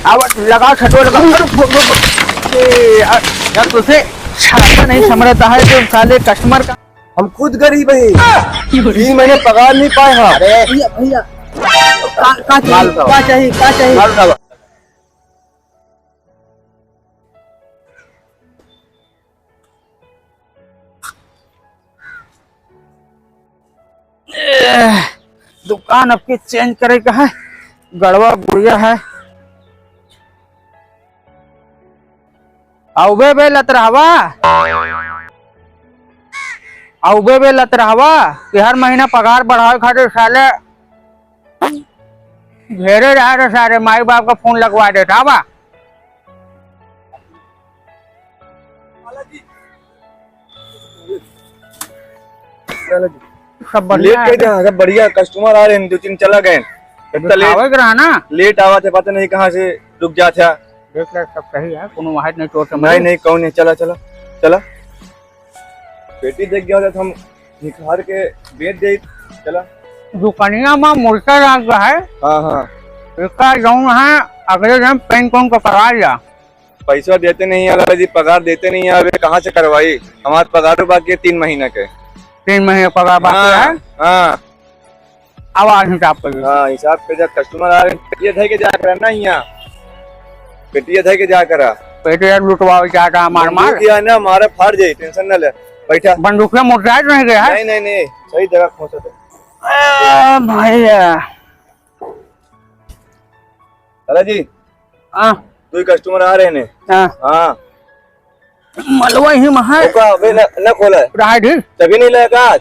अब लगाओ छठो लगाओ। यार तुझे छाता नहीं समझता है जो साले कस्टमर का। हम खुद गरीब है, 3 महीने पगार नहीं पाए हैं। अरे भैया भैया क्या चाहिए क्या चाहिए? दुकान अब की चेंज करेगा है, गड़वा गुड़िया है। औबे बे लतरावा कि हर महीना पगार बढ़ावे खातिर साले घेरे रहा रे सारे माई बाप का फोन लगवा देता बा। सब बढ़िया है। सब बढ़िया, कस्टमर आ रहे हैं, 2-3 चला गए। इतना लेट आवा थे, पता नहीं कहाँ से रुक जा था। देख ले सब सही है, कोनो वाहट नहीं टोट नहीं नहीं कौन है, चला चला चला। पेटी देख गया था, हम निखार के बेच दे। चला दुकानिया में मुर्ता राग है। हाँ हाँ, इसका जौन है अगले दिन पेन कौन को करवा लिया। पैसा देते नहीं है जी, पगार देते नहीं है। अबे कहाँ से करवाई, हमारे पगार बाकी है 3 महीने के। 3 महीने पगार बाकी है। हाँ आवाज हिसाब कर। हाँ हिसाब पे जब कस्टमर आ रहे हैं, पेटिया थे के जा कर ना, यहाँ पेटिया थे के जा करा। पेटिया लुटवा चाहता मार मार किया ना, मारे फाड़ जाये, टेंशन न ले। बैठा बंदूक में मोटराइज नहीं गया है। नहीं नहीं सही जगह पहुंचा थे भैया। दादा जी हाँ 2 कस्टमर आ रहे हैं। हाँ मलवा ही महा न खोला है, राइट तभी नहीं लाया आज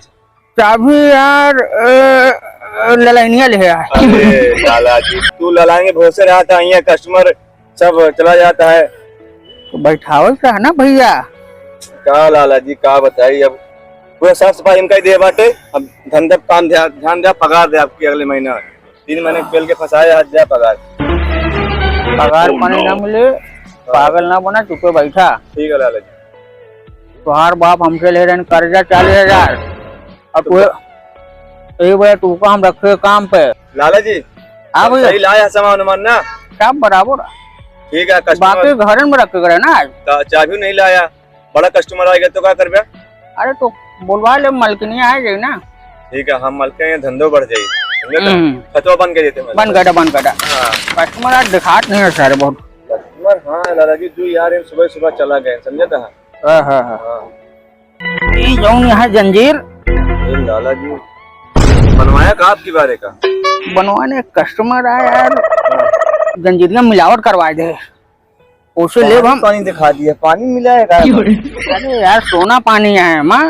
चाबी यार। ललाइनिया ले आया। अरे लाला जी, तू ललाएंगे भरोसे रहा था, यहाँ कस्टमर सब चला जाता है। तो बैठाओ क्या ना भैया। का लाला जी का बताइए, अब पूरा साफ सफाई इनका ही दे बाटे। अब धंधा काम ध्यान दे, पगार दे आपकी अगले महीना। 3 महीने पेल के फंसाए, आज दे पगार पानी ना मिले, पागल ना बना, चुपे बैठा। ठीक है लाला जी। तुहार बाप हमसे ले रहे कर्जा 40,000 और तू का हम रखे काम पे। लाला जी हाँ भैया सही लाया सामान उमान ना, सब बराबर। ठीक है। बाकी घर में रखे करे ना, चाबी नहीं लाया, बड़ा कस्टमर आएगा तो क्या कर बे? अरे तो बोलवा ले, मलकिनी आ जाए ना। ठीक है, हम मलके हैं, धंधो बढ़ जाये। खतवा बंद कर देते, बंद कर। कस्टमर आज दिखात नहीं है सारे बहुत कस्टमर। हाँ लाला जी, तू यार सुबह सुबह चला गए, समझे था। यहाँ जंजीर लाला जी बनवाया का आपकी बारे का? बनवाने कस्टमर आया यार, जंजीरिया मिलावट करवा दे, उसे ले हम। पानी दिखा दिया, पानी मिलाएगा? अरे यार सोना पानी है माँ,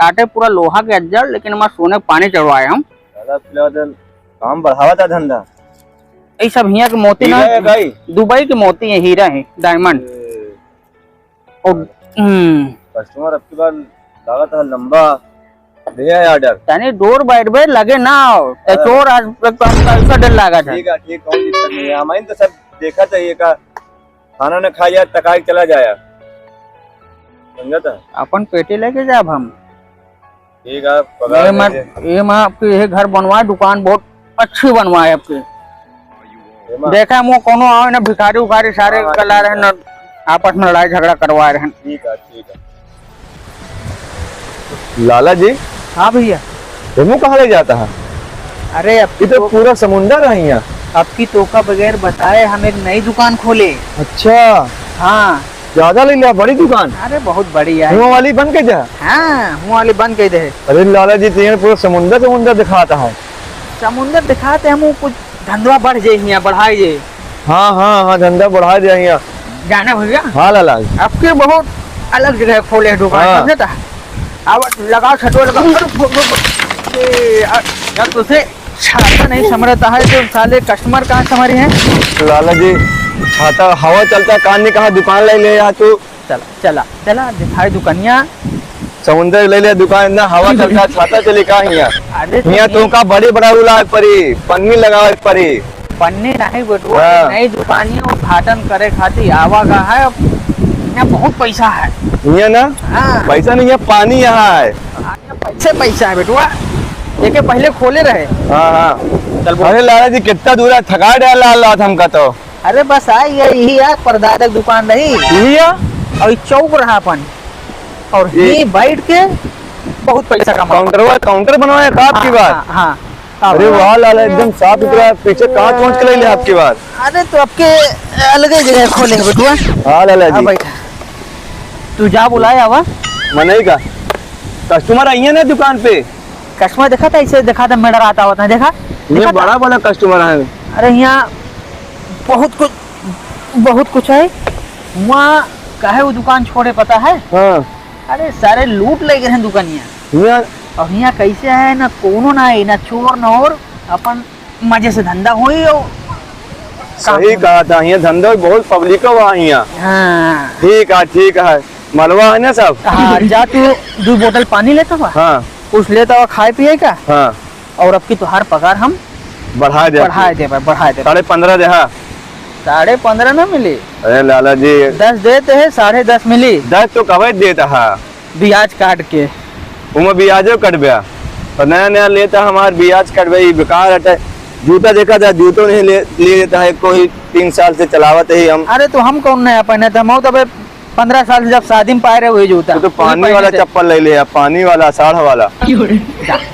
आटे पूरा लोहा के अज्जल, लेकिन हमारा सोने पानी चढ़वाए हम। काम बढ़ावा था धंधा। ये सब यहाँ के मोती ना, दुबई के मोती है, हीरा है, डायमंड। कस्टमर अब की बार लागत है लंबा दिया है ऑर्डर, यानी डोर बैठ बे लगे ना चोर। आज तक तो हमका ऐसा डर लगा था। ठीक है, कोई दिक्कत नहीं है। हमारे तो सब देखा चाहिए का खाना न खाया टकाई चला जाया, समझा था। अपन पेटी लेके जाब हम। ठीक है, ये मैं आपकी ये घर बनवाए, दुकान बहुत अच्छी बनवाए आपकी। देखा मुँह कोनो आओ ना, भिखारी उखारी सारे कला रहे न, आपस में लड़ाई झगड़ा करवा रहे हैं। ठीक है लाला जी। हाँ भैया, तुम कहाँ ले जाता है? अरे अब तो पूरा समुंदर है यहाँ। आपकी तोका बगैर बताए हम एक नई दुकान खोले। अच्छा हाँ, ज्यादा ले लिया, बड़ी दुकान? अरे बहुत बड़ी है। मुँह वाली बन के जा। हाँ मुँह वाली बन के दे। अरे लाला जी तो पूरा समुंदर दिखाता है। समुंदर दिखाते हम, कुछ धंधा बढ़ जाये, बढ़ाई जाये। हाँ धंधा बढ़ा दिया यहाँ, जाना भैया। हाँ लाला, आपके बहुत अलग जगह खोले दुकान, समझे था। अब लगाओ छठो लगाओ। यार तुझे छाता नहीं समझता है जो साले कस्टमर कहाँ समझ हैं। लाला जी छाता हवा चलता, कान ने कहा दुकान ले यहाँ तू। चला दिखाई दुकानिया, समुंदर ले ले दुकान ना, हवा चलता छाता चले कहा यहाँ तो का बड़ी बड़ा उला परी, पन्नी लगा परी। पन्नी नहीं बेटो, नई दुकानिया उद्घाटन करे खातिर आवा का है। यहाँ बहुत पैसा है यहाँ ना। हाँ। पैसा नहीं है, पानी यहाँ है। पैसा है बेटुआ, ये के पहले खोले रहे। हाँ चल अरे लाला जी कितना दूर है, थका डाला हमका तो। अरे बस आई यही यार प्रदाता की दुकान रही भैया और चौक रहा अपन और ये बैठ के बहुत पैसा कमा काउंटर बनवाया का आपकी बात? हाँ अरे वाह लाला, एकदम साफ सुथरा, पीछे कांच पहुंच के ले लिया आपकी बात। अरे तो आपके अलग ही जगह खोलेंगे बेटुआ। हाँ लाला जी, बैठा तू जा बुलाया हुआ मनई का कस्टमर आई है ना दुकान पे। कस्टमर देखा था, इसे देखा था मेडर आता हुआ था, देखा ये बड़ा बड़ा कस्टमर है। अरे यहाँ बहुत कुछ है। वहाँ काहे वो दुकान छोड़े पता है? हाँ अरे सारे लूट ले गए हैं दुकानिया। यहाँ और यहाँ कैसे है ना, कोनो ना है ना चोर ना और अपन मजे से धंधा हुई और सही कहा था, यहाँ धंधा बहुत पब्लिक हुआ यहाँ। हाँ ठीक है, मलवा है ना सब। हाँ जा तू 2 बोतल पानी लेता हुआ, हाँ कुछ लेता हुआ खाए पिए का। हाँ और अब की तुहार पगार हम बढ़ा दे, 15.5 दे। हाँ 15.5 ना मिली, अरे लाला जी 10 देते हैं, 10.5 मिली 10 तो कवच देता है, ब्याज काट के। उमें ब्याजो कट गया और नया लेता हमारे ब्याज कट गई, बेकार हटे। जूता देखा था, जूतों नहीं ले लेता है, कोई 3 साल से चलावत है हम। अरे तो हम कौन नया पहने थे, हम तो 15 साल से जब शादी में पाए रहे वही जूता। तो पानी वाला चप्पल ले लिया, पानी वाला 60 वाला।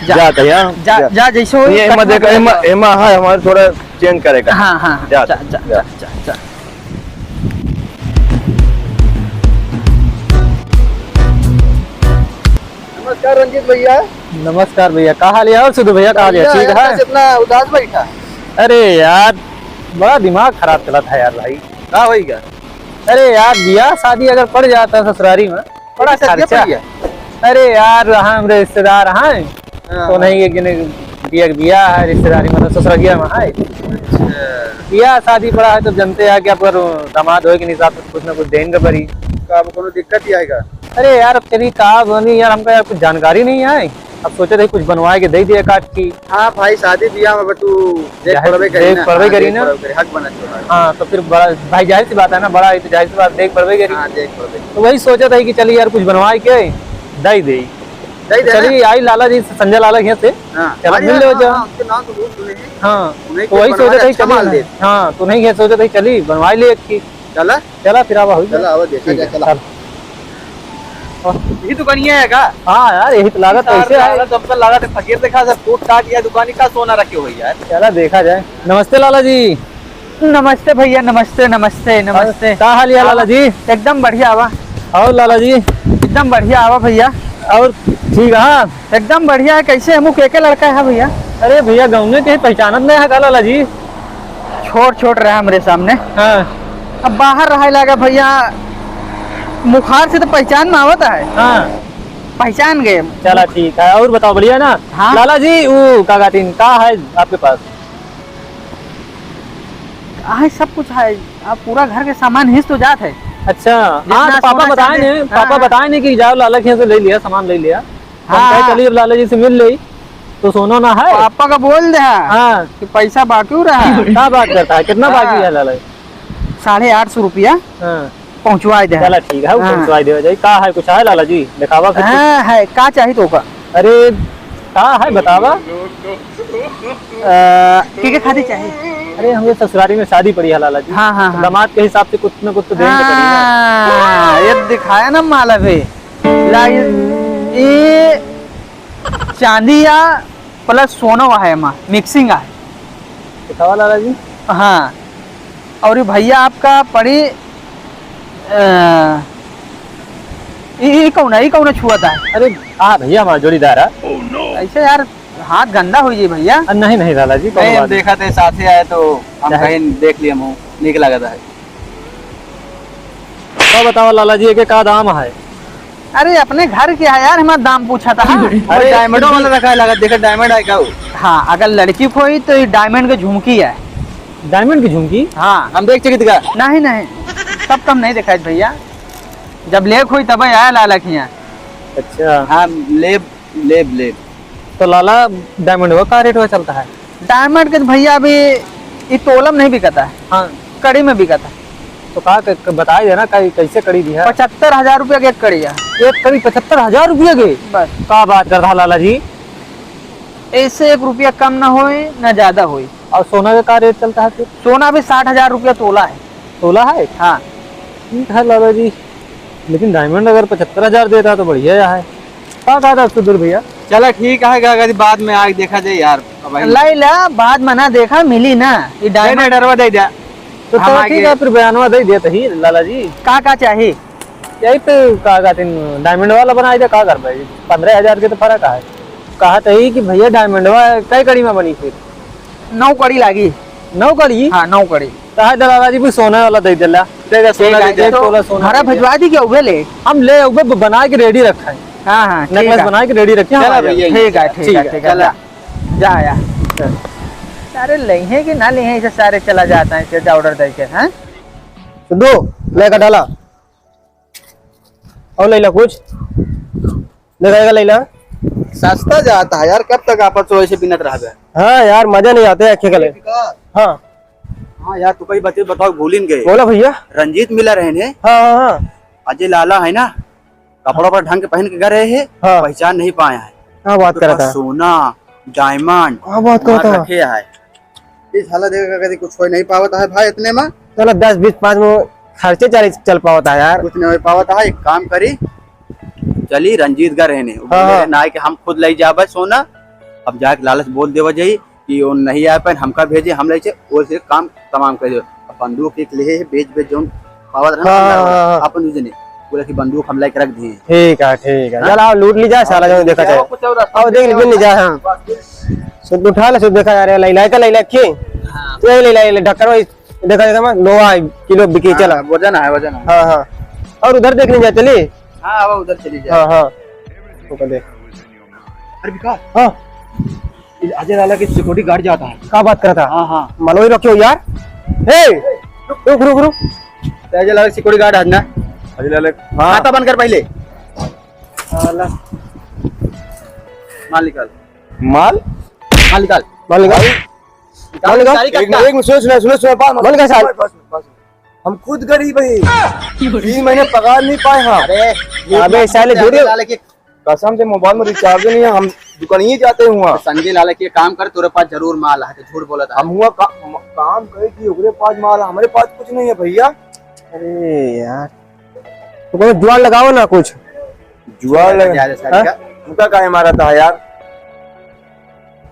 जा जैसे हो ये मत देखो, एमा है हमारे थोड़ा चेंज करेगा। हाँ जा नमस्कार रंजीत भैया। नमस्कार भैया, कहा हाल है? और सुधु भैया कहा हाल है? ठीक है। इतना उदास बैठा? अरे यार बड़ा दिमाग खराब चला था यार भाई। कहा होई क्या? अरे यार ब्याह शादी अगर पड़ जाता ससुरारी में बड़ा खर्चा। अरे यार हम रिश्तेदार हैं तो नहीं है, ब्याह है रिश्तेदारी में, ससुरालिया में है। ब्याह शादी पड़ा है तो जनते हैं कि आप दामाद हो के हिसाब से कुछ ना कुछ देंगे पड़ी। कोनो दिक्कत ही आएगा? अरे यार तेरी कहा बनी यार, हमको यार कुछ जानकारी नहीं है। अब सोचे थे कुछ बनवा के दे दिया काट की। हाँ भाई शादी ब्याह में तू देख पड़वे करी ना, हक बना छोड़ा। हाँ तो फिर बड़ा भाई जाहिर सी बात है ना, बड़ा है तो जाहिर सी बात देख पड़वे करी। हाँ देख पड़वे। तो वही सोचा था कि चलिए यार कुछ बनवा के दे दे। चलिए आई लाला जी, संजय लाला यहाँ से चलो मिल लो जा। हाँ तो वही सोचा था चलिए। हाँ तो नहीं सोचा था चली बनवा ले एक। चला फिर आवा हुई। यही दुकानिया है का? हाँ यार यही तो लागत ऐसे है। सबका लागत है फकीर देखा सर, टूट टाट या दुकानी का सोना रखे हुई यार। चला देखा जाए। नमस्ते लाला जी। नमस्ते भैया, नमस्ते नमस्ते नमस्ते। क्या हाल है लाला जी? एकदम बढ़िया आवा। और लाला जी एकदम बढ़िया आवा भैया। और ठीक है एकदम बढ़िया है। कैसे हम के लड़का है भैया? अरे भैया गाँव के पहचानत नहीं है लाला जी, छोट रहा हमारे सामने। हाँ अब बाहर रहा लगा भैया, मुखार से तो पहचान में आवता है। हाँ पहचान गए। चला ठीक है। और बताओ बढ़िया ना? हाँ लाला जी वो कागजात का है आपके पास? हाँ सब कुछ है, आप पूरा घर के सामान हिस तो जात है। अच्छा हाँ तो पापा बताए ने, पापा बताए ने कि जाओ लाला के यहाँ से ले लिया सामान, ले लिया। हाँ चलिए लाला जी से मिल ली तो सोना ना है। पापा का बोल दे हाँ कि पैसा बाकी रहा है। क्या बात करता है, कितना बाकी है लाला? 850 रुपया पहुँचवा दे। चला ठीक है पहुँचवा दे जाए। का है कुछ है लाला जी दिखावा? हाँ है का चाहिए तो का? अरे का है बतावा? क्या खाती चाहिए? अरे हमें ससुरारी में शादी पड़ी है लाला जी। हाँ दामाद के हिसाब से कुछ न कुछ तो देंगे। ये दिखाया ना माला पे ये चांदी या प्लस सोना है मिक्सिंग है। दिखावा लाला जी। हाँ और भैया आपका पड़ी कौन छुआ था? अरे हाँ भैया हमारा जोड़ीदार है। ऐसे यार हाथ गंदा हो जाए भैया। नहीं लाला जी नहीं देखा थे साथ ही आए तो हम कहीं देख लिया मुँह निक लगा है। तो बताओ लाला जी क्या दाम है? अरे अपने घर के है यार, हमारा दाम पूछा था। अरे डायमंडों वाला रखा है, लगा देखा डायमंड है क्या? हाँ अगर लड़की हुई तो डायमंड की झुमकी है। डायमंड की झुमकी? हाँ हम देख चुके थे। नहीं तब तो हम नहीं देखा भैया, जब लेक हुई तब आया लाला के यहाँ। अच्छा हाँ लेब तो लाला डायमंड का रेट हुआ चलता है? डायमंड के भैया अभी ये तोलम नहीं बिकता है। हाँ कड़ी में बिकता है। तो कहा बताया देना कैसे कड़ी दी है? 75,000 रुपया की एक कड़ी है। एक कड़ी 75,000 रुपया की? बस क्या बात कर रहा लाला जी, ऐसे 1 रुपया कम ना होए ना ज्यादा होए। और सोना का क्या रेट चलता है फिर? सोना भी 60,000 रुपया तोला है। 16 है? हाँ ठीक है लाला जी, लेकिन डायमंड अगर 75,000 देता तो बढ़िया है। क्या कहा था सुधीर भैया? चलो ठीक है, क्या बाद में आगे देखा जाए यार। लैला बाद में ना देखा मिली ना ये डायमंड डरवा दे दिया। तो हम चलो आगे- ठीक है, फिर बयानवा दे दिया ही लाला जी। का चाहिए। यही पे कहा डायमंड वाला बना दिया, कहा कर भाई 15,000 के तो फर्क है। कहा ही कि भैया डायमंड कई कड़ी में बनी फिर 9 कड़ी लागी। 9 कड़ी? हाँ 9 कड़ी। कहा लाला जी भी सोना वाला दे दिला, दे दे सोना दे दे, तोला सोना हरा दे दे। भिजवा दी क्या उबे ले। हम ले उबे बना के रेडी रखा है, हाँ हाँ ठीक नेकलेस है बना के रेडी रखे हैं। चलो भैया, ठीक है ठीक है ठीक है। चला। जा या सारे लेहे कि ना लेहे इसे सारे चला जाता है इसे ऑर्डर दे के। हैं दो लेकर डाला और लैला कुछ लेगा लैला। सस्ता जाता है यार, कब तक आपस में ऐसे बिनत रह गए। हाँ यार मजा नहीं आते है खेले। हाँ हाँ यार, तू कई बातें बताओ, भूल ही गए। बोला भैया। रंजीत मिला रहे ने, हाँ हाँ हाँ अजय लाला है ना, कपड़ों पर ढंग के पहन के गए रहे हैं, हाँ। पहचान नहीं पाया है। हाँ बात कर रहा था। सोना डायमंड हाँ बात कर रहा था। रखे है। इस हालत देखा कभी कुछ हो नहीं पावता है भाई, इतने में चलो 10 20 5 में खर्चे चल पाता है यार। कुछ नहीं हो पावता है। एक काम करी, चली रंजीत का रहने हाँ। ना कि हम खुद ले जाबे सोना। अब जाके लालच बोल देवा जाई कि वो नहीं आ पाए, हमका भेजे, हम ले वो से काम तमाम कर दे। अब बंदूक एक ले बेच जो पावत है हाँ। अपन दूसरे ने बोला कि बंदूक हम लेके रख दिए। ठीक है चलो लूट ली जाए साला जो देखा जाए। आओ देख ली नहीं जाए। हाँ सुध उठा ले, सुध देखा जा रहा है। लैला का लैला की तो ये लैला ढक्कन में देखा जाएगा। 9 किलो बिकी चला। वजन है, वजन है। हाँ हाँ और उधर देखने जा चली। हाँ अब उधर चली जाए। हाँ हाँ ऊपर देख। अरे विकास, हाँ अजय लाला की सिक्योरिटी गार्ड जाता है। क्या बात कर रहा था? हाँ हाँ, मलोई रखियो यार। हे रुक रुक रुक। अजय लाला सिक्योरिटी गार्ड है ना। अजय लाला हाँ, खाता बंद कर पहले। माल निकाल, माल माल निकाल, माल निकाल। माल निकाल। सारी एक कट्टा। मिनट सुनो बात माल निकाल साल। हम खुद गरीब है, 3 महीने पगार नहीं पाए हम। अरे अबे साले संजय लाला के कसम से मोबाइल में रिचार्ज नहीं है, हम दुकान ही जाते हुआ। संजय लाला के काम कर, तेरे पास जरूर माल है, तो झूठ बोला था। हम हुआ काम करे कि ओकरे पास माल है, हमारे पास कुछ नहीं है भैया। अरे यार तो कोई जुआर लगाओ ना कुछ। जुआ लगा उनका काहे मारा था यार।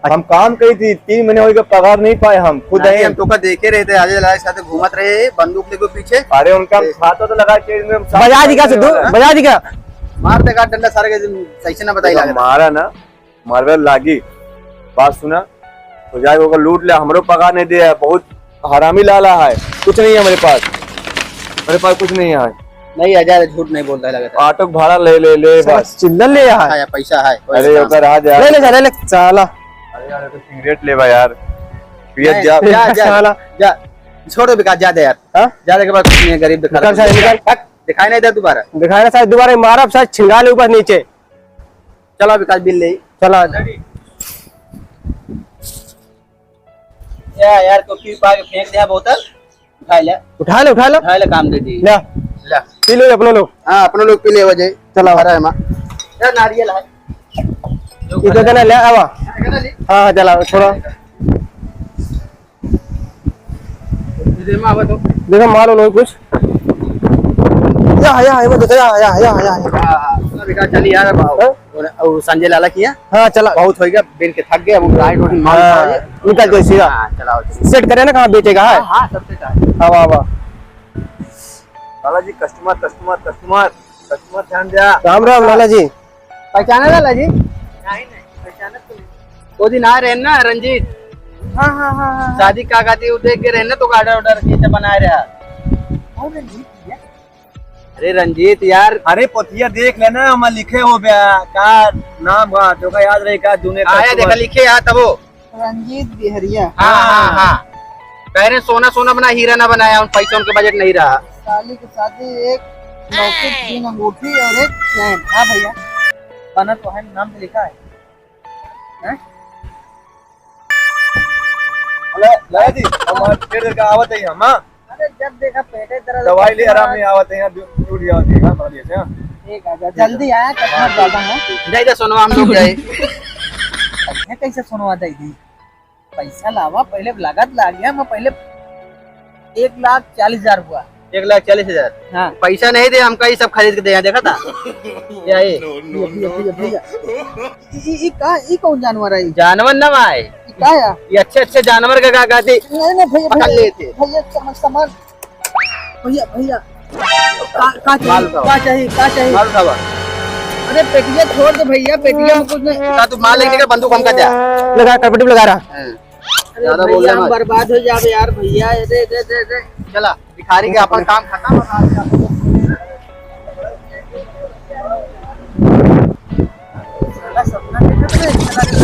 हम काम करी थी, 3 महीने हो गए पगार नहीं पाए हम खुद नहीं, आए। हम तो का देखे रहे थे, अजय लाला के साथ घूमत रहे बंदूक लेके पीछे। अरे उनका खाता तो लगा के बजा दी क्या सिद्धू, बजा दी क्या? मार देगा डंडा सारे के, सही से ना बताई लगा। मारा ना मारवे लागी। बात सुना तो जाए होगा लूट ले, हमरो पगार नहीं दिया है। बहुत हरामी लाला है, कुछ नहीं है मेरे पास कुछ नहीं है। नहीं अजय झूठ नहीं बोलता है, लगा ऑटो भाड़ा ले बस। चिल्लर ले यार। था पैसा है। अरे ओकर आ जा। ले ले साला। अरे यार तो सिगरेट ले बा यार, पियत नहीं, जा। जा जा साला। जा, छोड़ दो विकास, जा दे यार। हाँ? जाने के बाद कुछ नहीं है, गरीब दिखा निकाल सारे, निकाल। दिखाई नहीं दे दोबारा। दिखाया ना शायद दोबारा मारा शायद छिंगा ले ऊपर नीचे। चलो विकास बिल ले। चला यार तो पी पा के फेंक दिया बोतल। उठा ले, उठा ले उठा ले। उठा ले, काम दे दी। ले ले, पी लो अपने लोग। हाँ अपने लोग पी ले वजह। चला हरा है माँ यार, नारियल है। इधर देना ले आवा। हाँ चला छोड़ो। इधर में आवा तो। देखो माल लो कुछ। या मत या। हाँ, विकास चली यार। और संजय लाला किया हाँ चला। बहुत हो गया, बिन के थक गए। अब राइट रोटी मार हाँ, निकल जाए सीधा। हाँ चलाओ। सेट करे ना कहाँ बेचेगा है। हाँ सबसे चाहिए। हाँ वाह वाह। लाला जी कस्टमर ध्यान दिया। राम राम लाला जी। पहचाना लाला जी? नहीं पहचाना तो नहीं। वो दिन आ रहे ना रंजीत। हाँ शादी का गाती वो देख के रहे ना, तो ऑर्डर कैसे बनाए रहा। अरे रंजीत यार, अरे पोथिया देख लेना, हम लिखे हो बया का नाम बा तो का याद रहे का दुने आया देखा लिखे यहाँ तब वो रंजीत बिहरिया। हाँ कह रहे सोना सोना बना, हीरा ना बनाया, उन पैसों के बजट नहीं रहा। साली के शादी, एक लौकी, 3 अंगूठी और एक चैन। हाँ भैया बना तो है, नाम पे लिखा है। लाला जी हमारे पेड़ का आवत है हम। अरे जब देखा पेटे दर्द, दवाई ले आराम नहीं आवत है, टूट गया होती है बता दिए। ठीक है जल्दी आया, कस्टमर ज्यादा है। नहीं सोनवा हम लोग गए। ये कैसे सुनवा दी थी? पैसा लावा पहले लागत ला गया मैं पहले 1,40,000 हुआ 1,40,000 हाँ पैसा नहीं दे हमका ये सब खरीद के दे, यहाँ देखा था क्या ये ये कौन जानवर है ये जानवर न आए, का है ये अच्छे अच्छे जानवर का गाती नहीं नहीं भैया पकड़ लिए थे। भैया सामान भैया भैया माल उठाओ। का चाहिए माल उठावा। अरे पेटिया छोड़ दे भैया पेटिया में कुछ नहीं का तू माल लेके बंदूक हमका दे। लगा करपटी लगा रहा अरे ज्यादा बोल भैया रहे हम मत। बर्बाद हो जावे यार भैया दे दे दे दे चला भिखारी के अपन काम खत्म। साला सपना देखा था